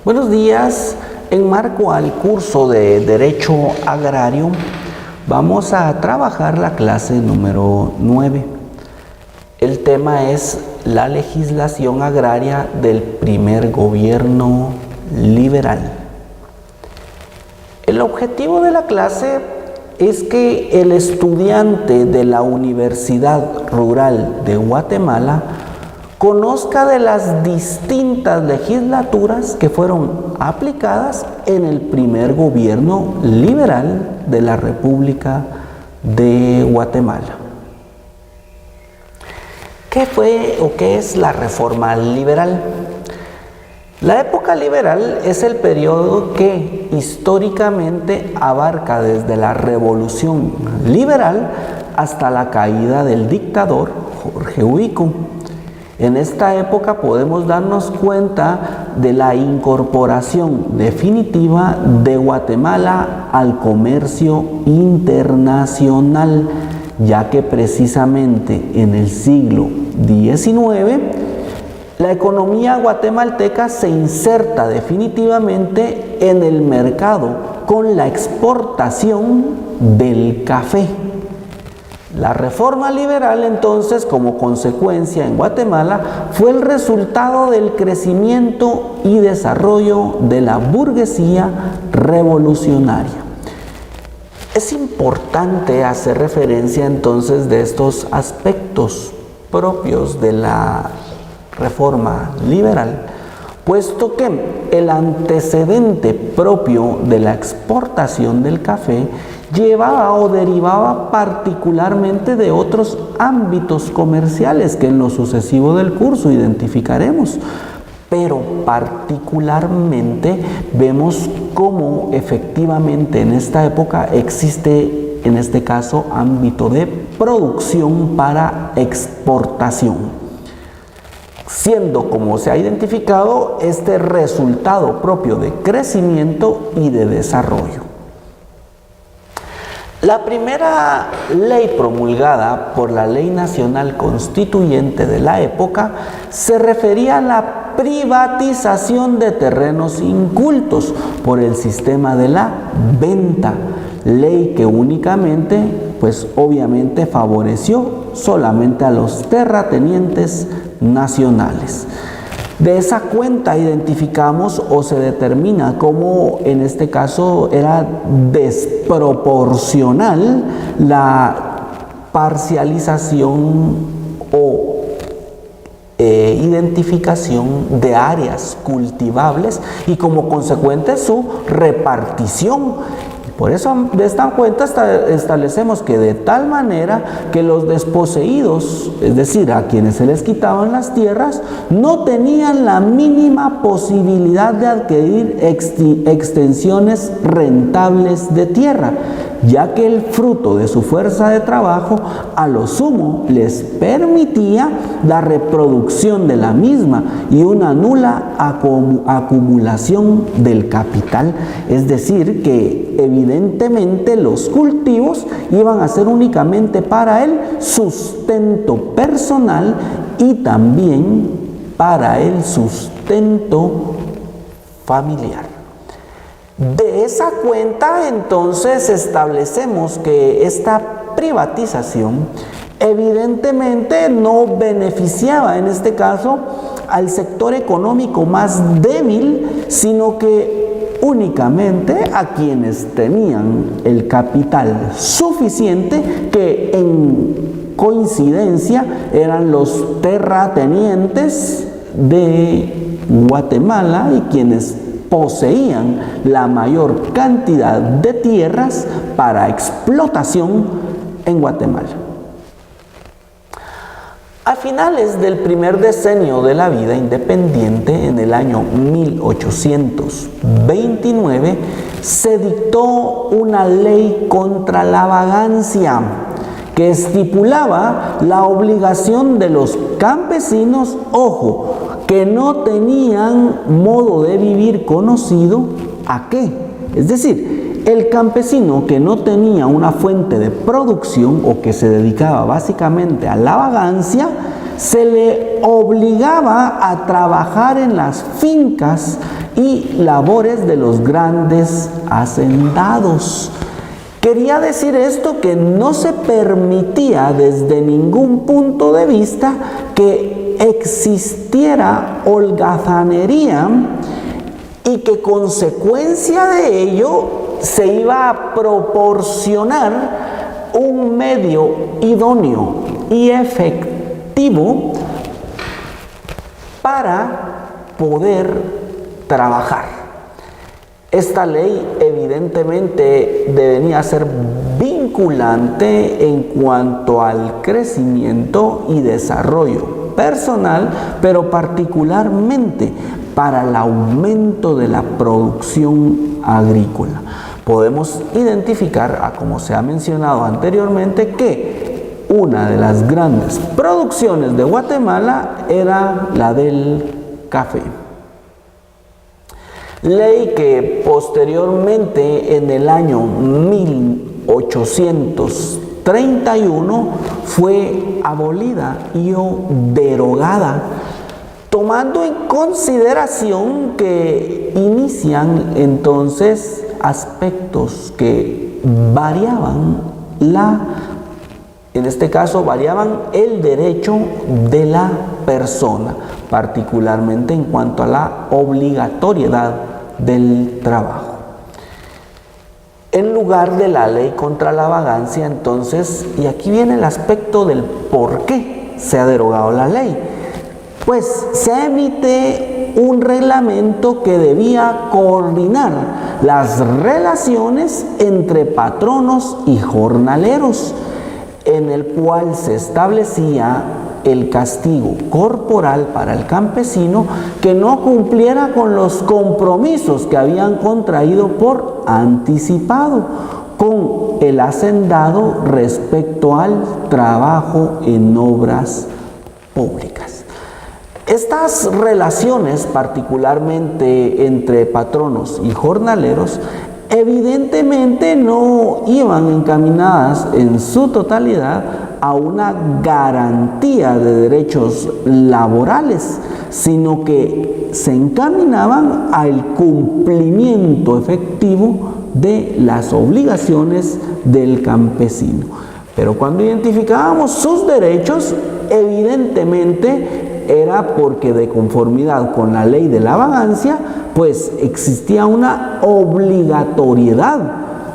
Buenos días. En marco al curso de Derecho Agrario, vamos a trabajar la clase número 9. El tema es la legislación agraria del primer gobierno liberal. El objetivo de la clase es que el estudiante de la Universidad Rural de Guatemala conozca de las distintas legislaturas que fueron aplicadas en el primer gobierno liberal de la República de Guatemala. ¿Qué fue o qué es la reforma liberal? La época liberal es el periodo que históricamente abarca desde la Revolución Liberal hasta la caída del dictador Jorge Ubico. En esta época podemos darnos cuenta de la incorporación definitiva de Guatemala al comercio internacional, ya que precisamente en el siglo XIX la economía guatemalteca se inserta definitivamente en el mercado con la exportación del café. La reforma liberal, entonces, como consecuencia en Guatemala, fue el resultado del crecimiento y desarrollo de la burguesía revolucionaria. Es importante hacer referencia entonces de estos aspectos propios de la reforma liberal, puesto que el antecedente propio de la exportación del café llevaba o derivaba particularmente de otros ámbitos comerciales que en lo sucesivo del curso identificaremos, pero particularmente vemos cómo efectivamente en esta época existe, en este caso, ámbito de producción para exportación, siendo, como se ha identificado, este resultado propio de crecimiento y de desarrollo. La primera ley promulgada por la Ley Nacional Constituyente de la época se refería a la privatización de terrenos incultos por el sistema de la venta, ley que únicamente, pues obviamente favoreció solamente a los terratenientes nacionales. De esa cuenta identificamos o se determina cómo en este caso era desproporcional la parcialización o identificación de áreas cultivables y como consecuente su repartición. Por eso de esta cuenta establecemos que de tal manera que los desposeídos, es decir, a quienes se les quitaban las tierras, no tenían la mínima posibilidad de adquirir extensiones rentables de tierra, ya que el fruto de su fuerza de trabajo a lo sumo les permitía la reproducción de la misma y una nula acumulación del capital. Es decir, que evidentemente los cultivos iban a ser únicamente para el sustento personal y también para el sustento familiar. De esa cuenta, entonces, establecemos que esta privatización evidentemente no beneficiaba, en este caso, al sector económico más débil, sino que únicamente a quienes tenían el capital suficiente, que en coincidencia eran los terratenientes de Guatemala y quienes poseían la mayor cantidad de tierras para explotación en Guatemala. A finales del primer decenio de la vida independiente, en el año 1829, se dictó una ley contra la vagancia que estipulaba la obligación de los campesinos, ojo, que no tenían modo de vivir conocido, ¿a qué? Es decir, el campesino que no tenía una fuente de producción o que se dedicaba básicamente a la vagancia, se le obligaba a trabajar en las fincas y labores de los grandes hacendados. Quería decir esto, que no se permitía desde ningún punto de vista que existiera holgazanería y que consecuencia de ello se iba a proporcionar un medio idóneo y efectivo para poder trabajar. Esta ley evidentemente debería ser vinculante en cuanto al crecimiento y desarrollo personal, pero particularmente para el aumento de la producción agrícola. Podemos identificar, como se ha mencionado anteriormente, que una de las grandes producciones de Guatemala era la del café. Ley que posteriormente, en el año 1831, fue abolida y derogada, tomando en consideración que inician entonces aspectos que variaban en este caso variaban el derecho de la persona, particularmente en cuanto a la obligatoriedad del trabajo. En lugar de la ley contra la vagancia, entonces, y aquí viene el aspecto del por qué se ha derogado la ley, pues se emite un reglamento que debía coordinar las relaciones entre patronos y jornaleros, en el cual se establecía el castigo corporal para el campesino que no cumpliera con los compromisos que habían contraído por anticipado con el hacendado respecto al trabajo en obras públicas. Estas relaciones, particularmente entre patronos y jornaleros, evidentemente no iban encaminadas en su totalidad a una garantía de derechos laborales, sino que se encaminaban al cumplimiento efectivo de las obligaciones del campesino. Pero cuando identificábamos sus derechos, evidentemente era porque, de conformidad con la ley de la vagancia, pues existía una obligatoriedad,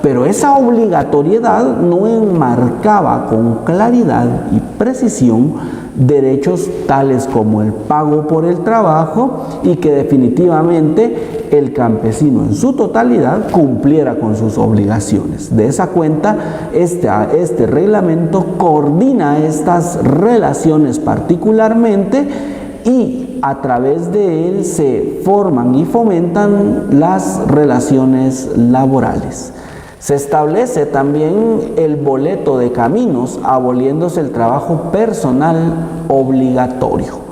pero esa obligatoriedad no enmarcaba con claridad y precisión derechos tales como el pago por el trabajo, y que definitivamente el campesino en su totalidad cumpliera con sus obligaciones. De esa cuenta, este reglamento coordina estas relaciones particularmente, y a través de él se forman y fomentan las relaciones laborales. Se establece también el boleto de caminos, aboliéndose el trabajo personal obligatorio.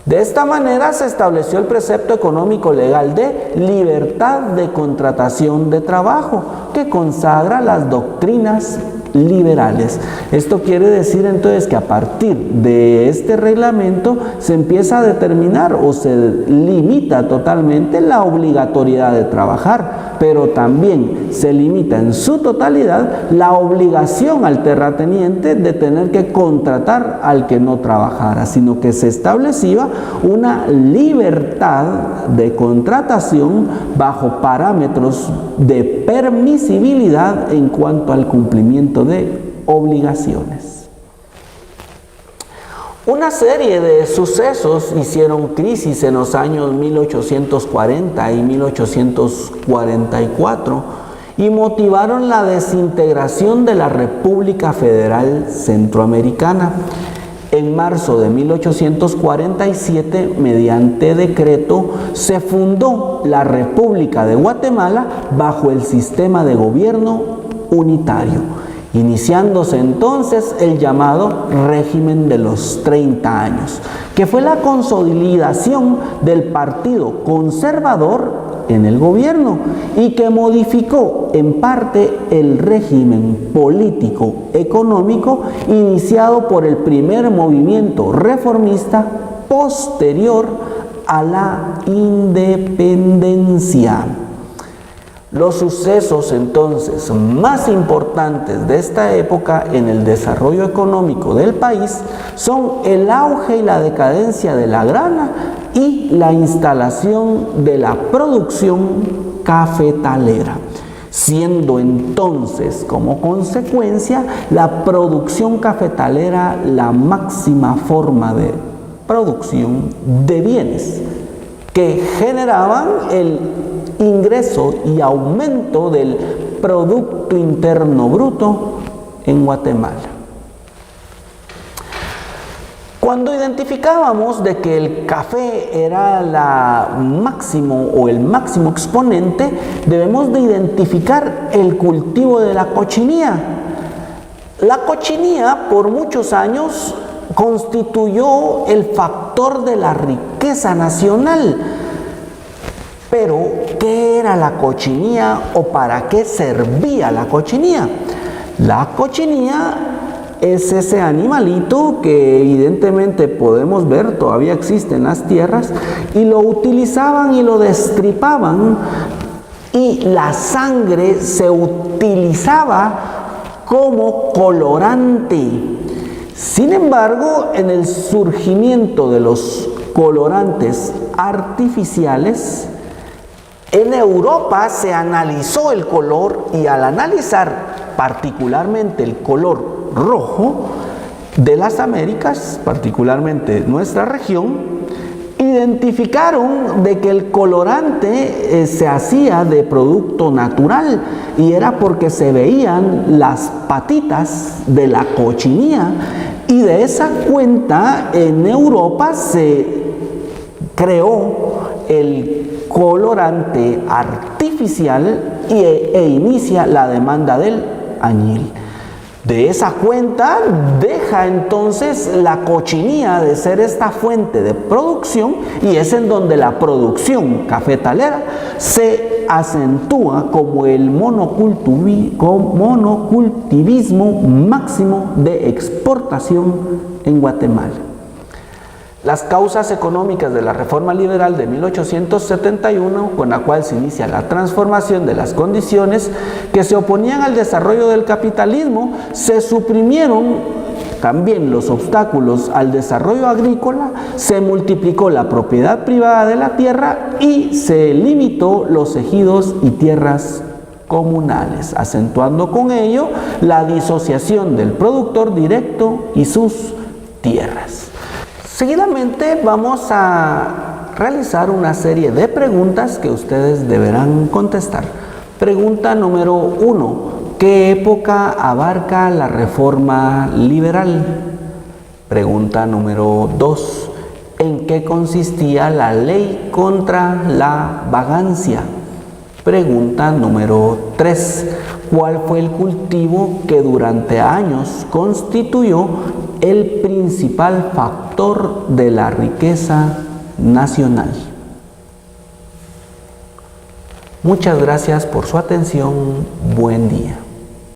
De esta manera se estableció el precepto económico legal de libertad de contratación de trabajo, que consagra las doctrinas liberales. Esto quiere decir entonces que a partir de este reglamento se empieza a determinar o se limita totalmente la obligatoriedad de trabajar, pero también se limita en su totalidad la obligación al terrateniente de tener que contratar al que no trabajara, sino que se establecía una libertad de contratación bajo parámetros de permisibilidad en cuanto al cumplimiento de obligaciones. Una serie de sucesos hicieron crisis en los años 1840 y 1844 y motivaron la desintegración de la República Federal Centroamericana. En marzo de 1847, mediante decreto, se fundó la República de Guatemala bajo el sistema de gobierno unitario, iniciándose entonces el llamado régimen de los 30 años, que fue la consolidación del Partido Conservador en el gobierno y que modificó en parte el régimen político económico iniciado por el primer movimiento reformista posterior a la independencia. Los sucesos entonces más importantes de esta época en el desarrollo económico del país son el auge y la decadencia de la grana y la instalación de la producción cafetalera, siendo entonces como consecuencia la producción cafetalera la máxima forma de producción de bienes que generaban el ingreso y aumento del Producto Interno Bruto en Guatemala. Cuando identificábamos de que el café era el máximo exponente, debemos de identificar el cultivo de la cochinilla. La cochinilla por muchos años constituyó el factor de la riqueza nacional. Pero, ¿qué era la cochinilla o para qué servía la cochinilla? La cochinilla es ese animalito que evidentemente podemos ver, todavía existe en las tierras, y lo utilizaban y lo destripaban, y la sangre se utilizaba como colorante. Sin embargo, en el surgimiento de los colorantes artificiales, en Europa se analizó el color y al analizar particularmente el color rojo de las Américas, particularmente nuestra región, identificaron de que el colorante se hacía de producto natural y era porque se veían las patitas de la cochinilla y de esa cuenta en Europa se creó el colorante artificial e inicia la demanda del añil. De esa cuenta deja entonces la cochinilla de ser esta fuente de producción y es en donde la producción cafetalera se acentúa como el monocultivismo máximo de exportación en Guatemala. Las causas económicas de la reforma liberal de 1871, con la cual se inicia la transformación de las condiciones que se oponían al desarrollo del capitalismo, se suprimieron también los obstáculos al desarrollo agrícola, se multiplicó la propiedad privada de la tierra y se limitó los ejidos y tierras comunales, acentuando con ello la disociación del productor directo y sus tierras. Seguidamente vamos a realizar una serie de preguntas que ustedes deberán contestar. Pregunta número 1. ¿Qué época abarca la reforma liberal? Pregunta número 2. ¿En qué consistía la ley contra la vagancia? Pregunta número 3. ¿Cuál fue el cultivo que durante años constituyó el principal factor de la riqueza nacional? Muchas gracias por su atención. Buen día.